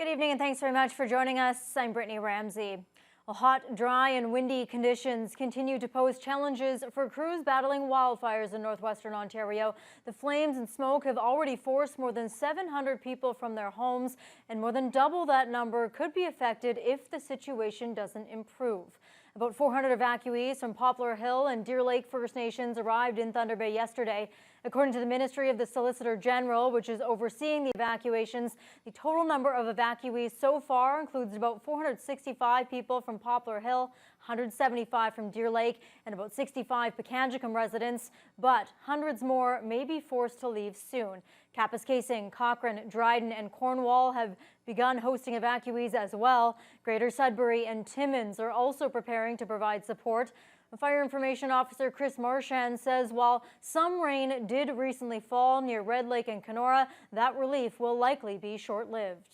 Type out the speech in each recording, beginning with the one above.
Good evening and thanks very much for joining us. I'm Brittany Ramsey. Well, hot, dry and windy conditions continue to pose challenges for crews battling wildfires in northwestern Ontario. The flames and smoke have already forced more than 700 people from their homes, and more than double that number could be affected if the situation doesn't improve. About 400 evacuees from Poplar Hill and Deer Lake First Nations arrived in Thunder Bay yesterday. According to the Ministry of the Solicitor General, which is overseeing the evacuations, the total number of evacuees so far includes about 465 people from Poplar Hill, 175 from Deer Lake, and about 65 Pekanjikam residents, but hundreds more may be forced to leave soon. Kapuskasing, Cochrane, Dryden, and Cornwall have begun hosting evacuees as well. Greater Sudbury and Timmins are also preparing to provide support. Fire Information Officer Chris Marchand says while some rain did recently fall near Red Lake and Kenora, that relief will likely be short-lived.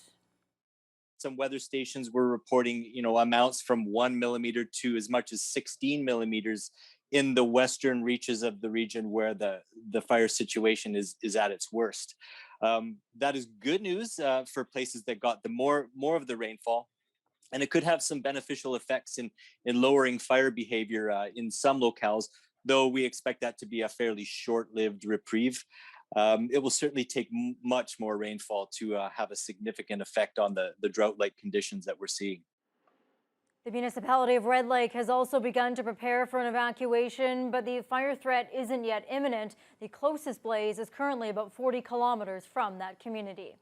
Some weather stations were reporting, amounts from 1 millimeter to as much as 16 millimeters in the western reaches of the region where the fire situation is at its worst. That is good news for places that got the more of the rainfall. And it could have some beneficial effects in lowering fire behavior in some locales, though we expect that to be a fairly short-lived reprieve. It will certainly take much more rainfall to have a significant effect on the drought-like conditions that we're seeing. The municipality of Red Lake has also begun to prepare for an evacuation, but the fire threat isn't yet imminent. The closest blaze is currently about 40 kilometers from that community.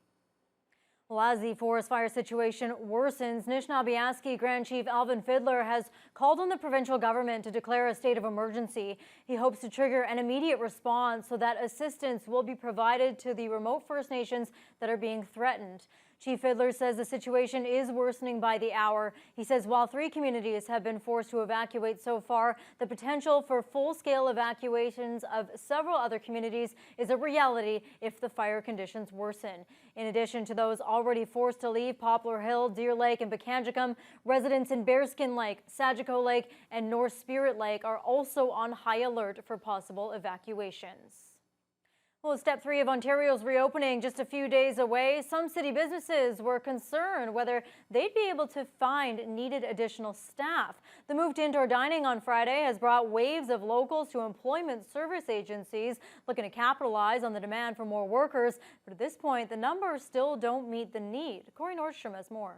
Well, as the forest fire situation worsens, Nishnawbe Grand Chief Alvin Fiddler has called on the provincial government to declare a state of emergency. He hopes to trigger an immediate response so that assistance will be provided to the remote First Nations that are being threatened. Chief Fiddler says the situation is worsening by the hour. He says while 3 communities have been forced to evacuate so far, the potential for full-scale evacuations of several other communities is a reality if the fire conditions worsen. In addition to those already forced to leave Poplar Hill, Deer Lake, and Pekanjikam, residents in Bearskin Lake, Sagiko Lake, and North Spirit Lake are also on high alert for possible evacuations. Well, step 3 of Ontario's reopening just a few days away, some city businesses were concerned whether they'd be able to find needed additional staff. The move to indoor dining on Friday has brought waves of locals to employment service agencies looking to capitalize on the demand for more workers. But at this point, the numbers still don't meet the need. Corey Nordstrom has more.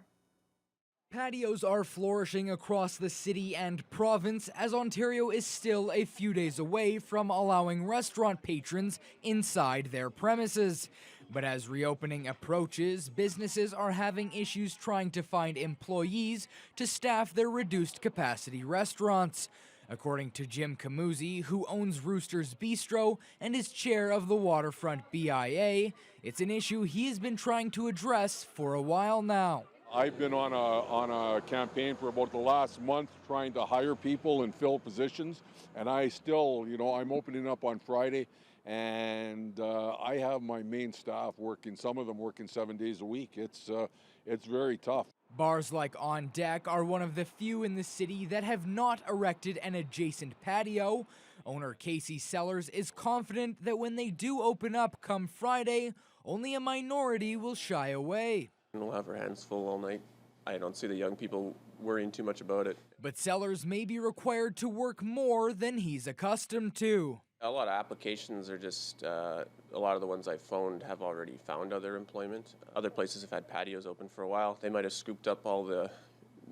Patios are flourishing across the city and province as Ontario is still a few days away from allowing restaurant patrons inside their premises. But as reopening approaches, businesses are having issues trying to find employees to staff their reduced capacity restaurants. According to Jim Camuzzi, who owns Rooster's Bistro and is chair of the Waterfront BIA, it's an issue he has been trying to address for a while now. I've been on a campaign for about the last month trying to hire people and fill positions, and I still, I'm opening up on Friday, and I have my main staff working, some of them working 7 days a week. It's very tough. Bars like On Deck are one of the few in the city that have not erected an adjacent patio. Owner Casey Sellers is confident that when they do open up come Friday, only a minority will shy away. We'll have our hands full all night. I don't see the young people worrying too much about it. But Sellers may be required to work more than he's accustomed to. A lot of applications are just, a lot of the ones I've phoned have already found other employment. Other places have had patios open for a while. They might have scooped up all the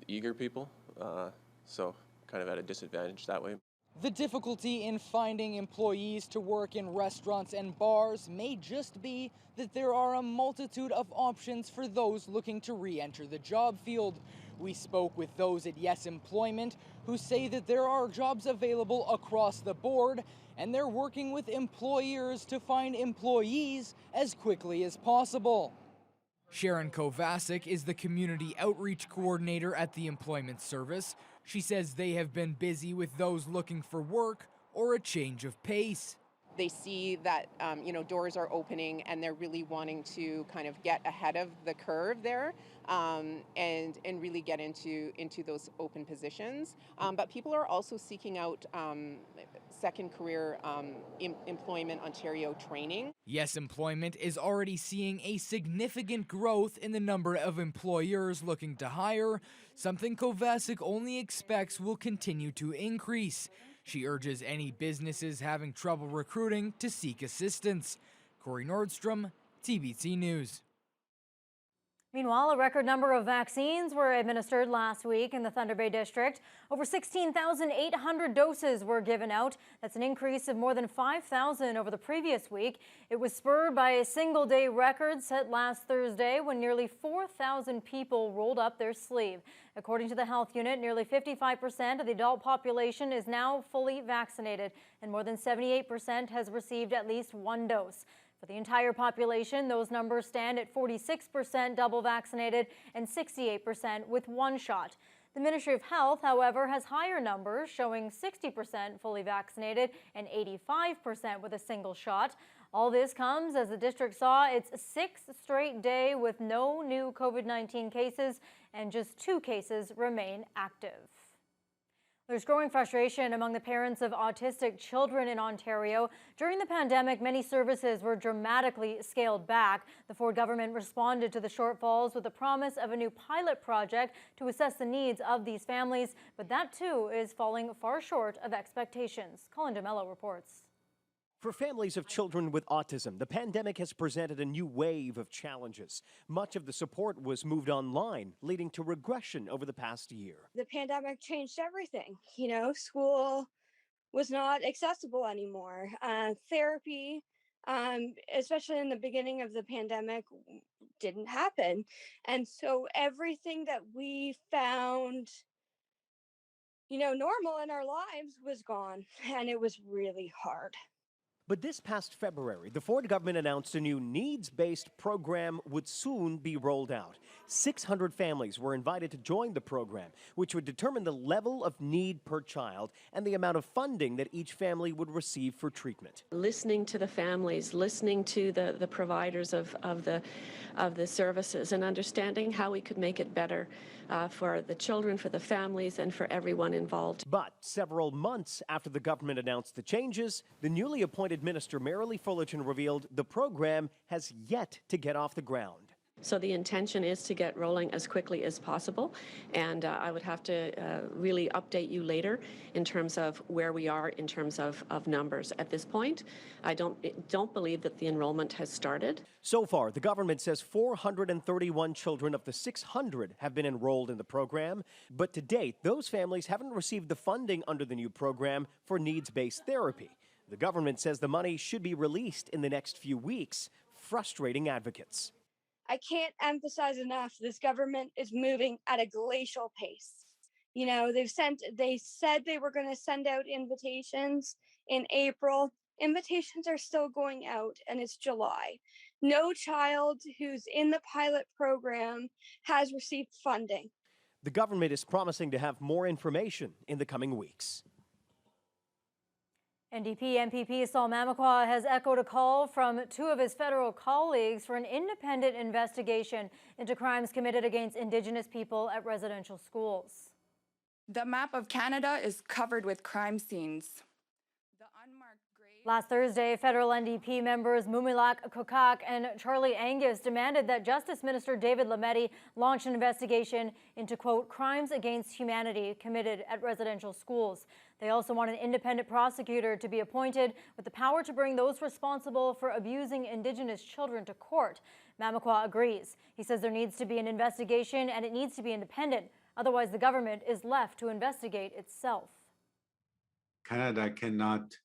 eager people, so kind of at a disadvantage that way. The difficulty in finding employees to work in restaurants and bars may just be that there are a multitude of options for those looking to re-enter the job field. We spoke with those at Yes Employment who say that there are jobs available across the board and they're working with employers to find employees as quickly as possible. Sharon Kovacic is the Community Outreach Coordinator at the Employment Service. She says they have been busy with those looking for work or a change of pace. they see that doors are opening and they're really wanting to kind of get ahead of the curve there, and really get into those open positions. But people are also seeking out second career employment Ontario training. Yes Employment is already seeing a significant growth in the number of employers looking to hire, something Kovacic only expects will continue to increase. She urges any businesses having trouble recruiting to seek assistance. Corey Nordstrom, TBC News. Meanwhile, a record number of vaccines were administered last week in the Thunder Bay District. Over 16,800 doses were given out. That's an increase of more than 5,000 over the previous week. It was spurred by a single-day record set last Thursday when nearly 4,000 people rolled up their sleeve. According to the health unit, nearly 55% of the adult population is now fully vaccinated, and more than 78% has received at least one dose. For the entire population, those numbers stand at 46% double vaccinated and 68% with one shot. The Ministry of Health, however, has higher numbers, showing 60% fully vaccinated and 85% with a single shot. All this comes as the district saw its sixth straight day with no new COVID-19 cases, and just 2 cases remain active. There's growing frustration among the parents of autistic children in Ontario. During the pandemic, many services were dramatically scaled back. The Ford government responded to the shortfalls with the promise of a new pilot project to assess the needs of these families, but that too is falling far short of expectations. Colin DeMello reports. For families of children with autism, the pandemic has presented a new wave of challenges. Much of the support was moved online, leading to regression over the past year. The pandemic changed everything. School was not accessible anymore. Therapy, especially in the beginning of the pandemic, didn't happen. And so everything that we found, normal in our lives was gone, and it was really hard. But this past February, the Ford government announced a new needs-based program would soon be rolled out. 600 families were invited to join the program, which would determine the level of need per child and the amount of funding that each family would receive for treatment. Listening to the families, listening to the providers of the services, and understanding how we could make it better for the children, for the families, and for everyone involved. But several months after the government announced the changes, the newly appointed Minister Marilee Fullerton revealed the program has yet to get off the ground. So the intention is to get rolling as quickly as possible, and I would have to really update you later in terms of where we are in terms of numbers. At this point, I don't believe that the enrollment has started. So far, the government says 431 children of the 600 have been enrolled in the program, but to date, those families haven't received the funding under the new program for needs-based therapy. The government says the money should be released in the next few weeks, frustrating advocates. I can't emphasize enough, this government is moving at a glacial pace. They said they were going to send out invitations in April. Invitations are still going out, and it's July. No child who's in the pilot program has received funding. The government is promising to have more information in the coming weeks. NDP MPP Saul Mamakwa has echoed a call from 2 of his federal colleagues for an independent investigation into crimes committed against Indigenous people at residential schools. The map of Canada is covered with crime scenes. The unmarked grave. Last Thursday, federal NDP members Mumilak Kokak and Charlie Angus demanded that Justice Minister David Lametti launch an investigation into, quote, crimes against humanity committed at residential schools. They also want an independent prosecutor to be appointed with the power to bring those responsible for abusing Indigenous children to court. Mamakwa agrees. He says there needs to be an investigation and it needs to be independent. Otherwise, the government is left to investigate itself. Canada cannot,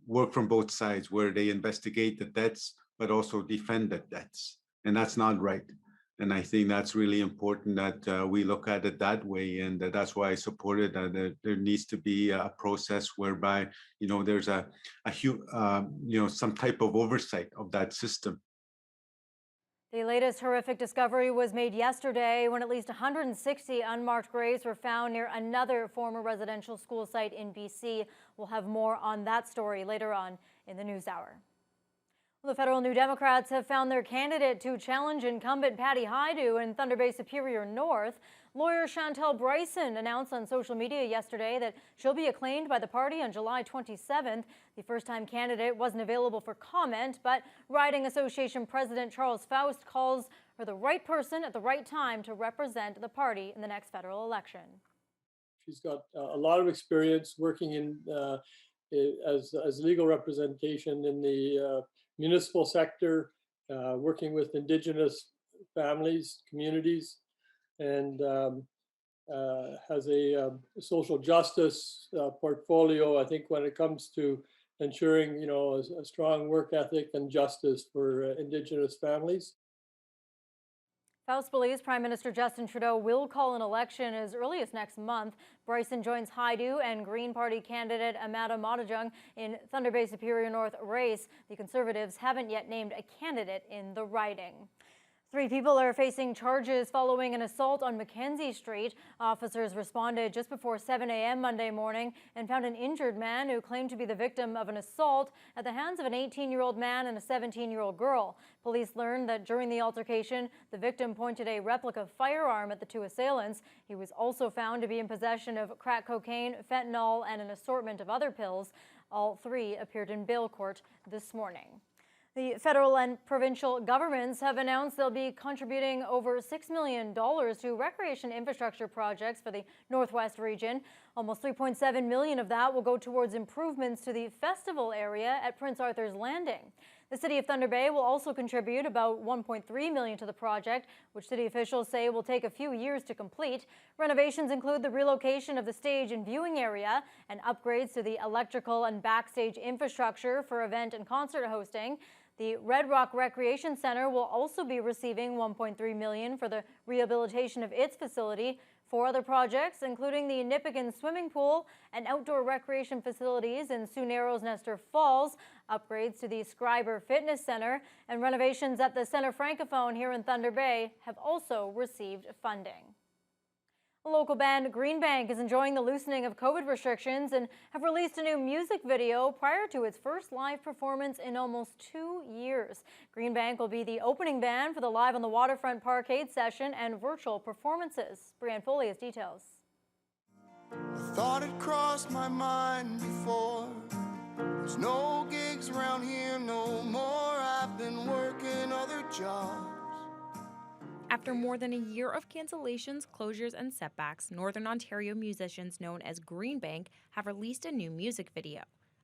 work from both sides where they investigate the deaths, but also defend the deaths. And that's not right. And I think that's really important that we look at it that way. And that's why I supported that there needs to be a process whereby, there's some type of oversight of that system. The latest horrific discovery was made yesterday when at least 160 unmarked graves were found near another former residential school site in BC. We'll have more on that story later on in the news hour. Well, the federal New Democrats have found their candidate to challenge incumbent Patty Hajdu in Thunder Bay Superior North. Lawyer Chantel Bryson announced on social media yesterday that she'll be acclaimed by the party on July 27th. The first-time candidate wasn't available for comment, but Riding Association President Charles Faust calls her the right person at the right time to represent the party in the next federal election. She's got a lot of experience working in as legal representation in the municipal sector, working with Indigenous families, communities, and has a social justice portfolio. I think when it comes to ensuring, a strong work ethic and justice for Indigenous families. Faust believes Prime Minister Justin Trudeau will call an election as early as next month. Bryson joins Hajdu and Green Party candidate Amata Madajong in Thunder Bay Superior North race. The Conservatives haven't yet named a candidate in the riding. 3 people are facing charges following an assault on Mackenzie Street. Officers responded just before 7 a.m. Monday morning and found an injured man who claimed to be the victim of an assault at the hands of an 18-year-old man and a 17-year-old girl. Police learned that during the altercation, the victim pointed a replica firearm at the 2 assailants. He was also found to be in possession of crack cocaine, fentanyl, and an assortment of other pills. All 3 appeared in bail court this morning. The federal and provincial governments have announced they'll be contributing over $6 million to recreation infrastructure projects for the Northwest region. Almost $3.7 million of that will go towards improvements to the festival area at Prince Arthur's Landing. The City of Thunder Bay will also contribute about $1.3 million to the project, which city officials say will take a few years to complete. Renovations include the relocation of the stage and viewing area and upgrades to the electrical and backstage infrastructure for event and concert hosting. The Red Rock Recreation Center will also be receiving $1.3 million for the rehabilitation of its facility. 4 other projects, including the Nipigon swimming pool and outdoor recreation facilities in Sioux Narrows Nestor Falls, upgrades to the Scriber Fitness Center, and renovations at the Center Francophone here in Thunder Bay have also received funding. Local band Green Bank is enjoying the loosening of COVID restrictions and have released a new music video prior to its first live performance in almost 2 years. Green Bank will be the opening band for the Live on the Waterfront Parkade session and virtual performances. Brianne Foley has details. I thought it crossed my mind before. There's no gigs around here no more. I've been working other jobs. After more than a year of cancellations, closures, and setbacks, Northern Ontario musicians known as Green Bank have released a new music video.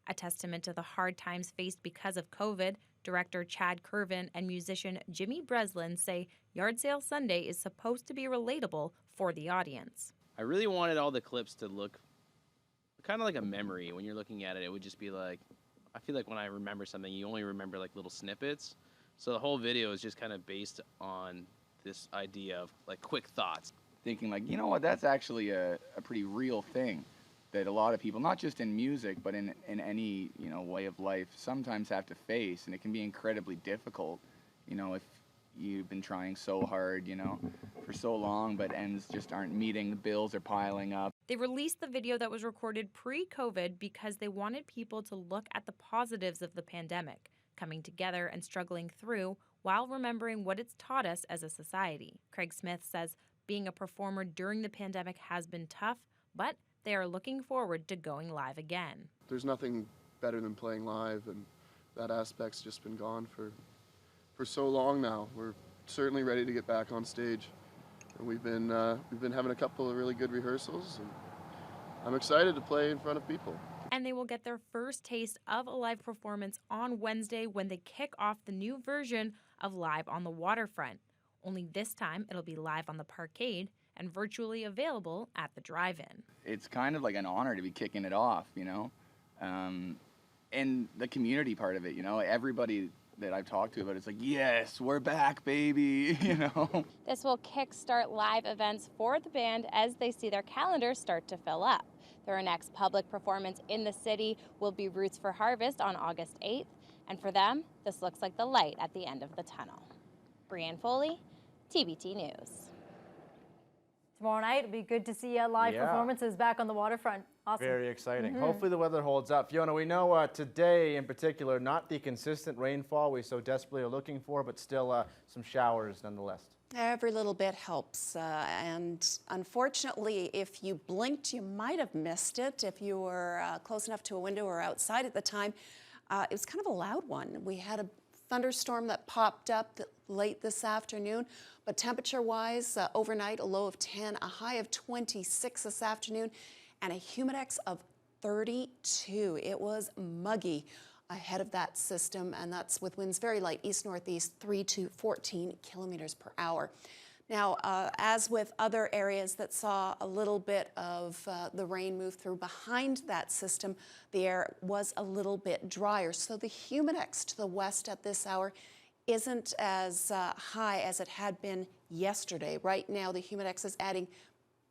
A testament to the hard times faced because of COVID, director Chad Curvin and musician Jimmy Breslin say Yard Sale Sunday is supposed to be relatable for the audience. I really wanted all the clips to look kind of like a memory. When you're looking at it, it would just be like, I feel like when I remember something, you only remember like little snippets. So the whole video is just kind of based on this idea of like quick thoughts. Thinking like, you know what, that's actually a pretty real thing that a lot of people, not just in music, but in any, way of life, sometimes have to face, and it can be incredibly difficult, if you've been trying so hard, for so long, but ends just aren't meeting, the bills are piling up. They released the video that was recorded pre-COVID because they wanted people to look at the positives of the pandemic, coming together and struggling through while remembering what it's taught us as a society. Craig Smith says being a performer during the pandemic has been tough, but they are looking forward to going live again. There's nothing better than playing live, and that aspect's just been gone for so long now. We're certainly ready to get back on stage, and we've been having a couple of really good rehearsals, and I'm excited to play in front of people. And they will get their first taste of a live performance on Wednesday when they kick off the new version of Live on the Waterfront. Only this time it'll be live on the Parkade and virtually available at the drive-in. It's kind of like an honor to be kicking it off, and the community part of it, everybody that I've talked to about it's like, yes, we're back, baby, This will kickstart live events for the band as they see their calendars start to fill up. Their next public performance in the city will be Roots for Harvest on August 8th, and for them, this looks like the light at the end of the tunnel. Brianne Foley, TBT News. Tomorrow night, it'll be good to see live performances back on the waterfront. Awesome. Very exciting. Hopefully the weather holds up. Fiona, we know today in particular, not the consistent rainfall we so desperately are looking for, but still some showers nonetheless. Every little bit helps. And unfortunately, if you blinked, you might have missed it. If you were close enough to a window or outside at the time, it was kind of a loud one. We had a thunderstorm that popped up late this afternoon, but temperature-wise, overnight, a low of 10, a high of 26 this afternoon, and a humidex of 32. It was muggy ahead of that system, and that's with winds very light, east-northeast, 3 to 14 kilometers per hour. Now, as with other areas that saw a little bit of the rain move through behind that system, the air was a little bit drier. So the humidex to the west at this hour isn't as high as it had been yesterday. Right now, the humidex is adding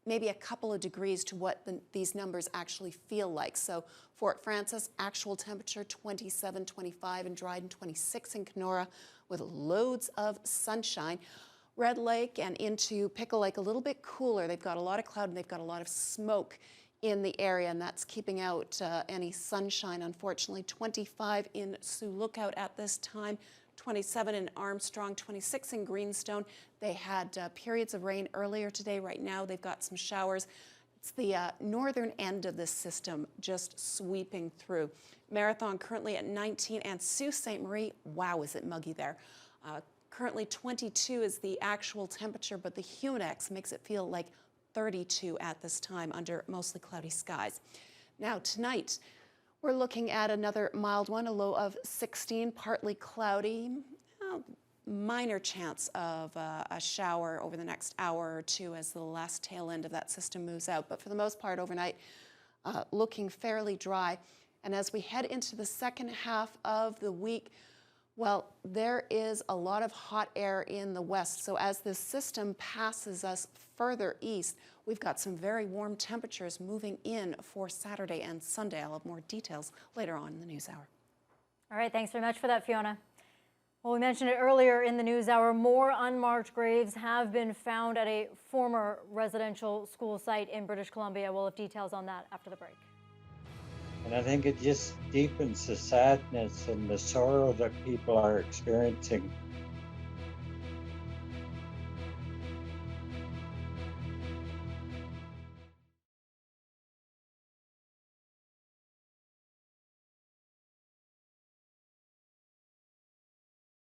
maybe a couple of degrees to what these numbers actually feel like. So Fort Frances, actual temperature 27, 25 in Dryden, 26 in Kenora, with loads of sunshine. Red Lake and into Pickle Lake a little bit cooler. They've got a lot of cloud and they've got a lot of smoke in the area, and that's keeping out any sunshine, unfortunately. 25 in Sioux Lookout at this time, 27 in Armstrong, 26 in Greenstone. They had periods of rain earlier today. Right now they've got some showers. It's the northern end of this system just sweeping through. Marathon currently at 19, and Sault Ste. Marie, wow, is it muggy there. Currently 22 is the actual temperature, but the humidex makes it feel like 32 at this time under mostly cloudy skies. Now tonight, we're looking at another mild one, a low of 16, partly cloudy, minor chance of a shower over the next hour or two as the last tail end of that system moves out. But for the most part overnight, looking fairly dry. And as we head into the second half of the week, well, there is a lot of hot air in the west. So as this system passes us further east, we've got some very warm temperatures moving in for Saturday and Sunday. I'll have more details later on in the news hour. All right, thanks very much for that, Fiona. Well, we mentioned it earlier in the news hour. More unmarked graves have been found at a former residential school site in British Columbia. We'll have details on that after the break. And I think it just deepens the sadness and the sorrow that people are experiencing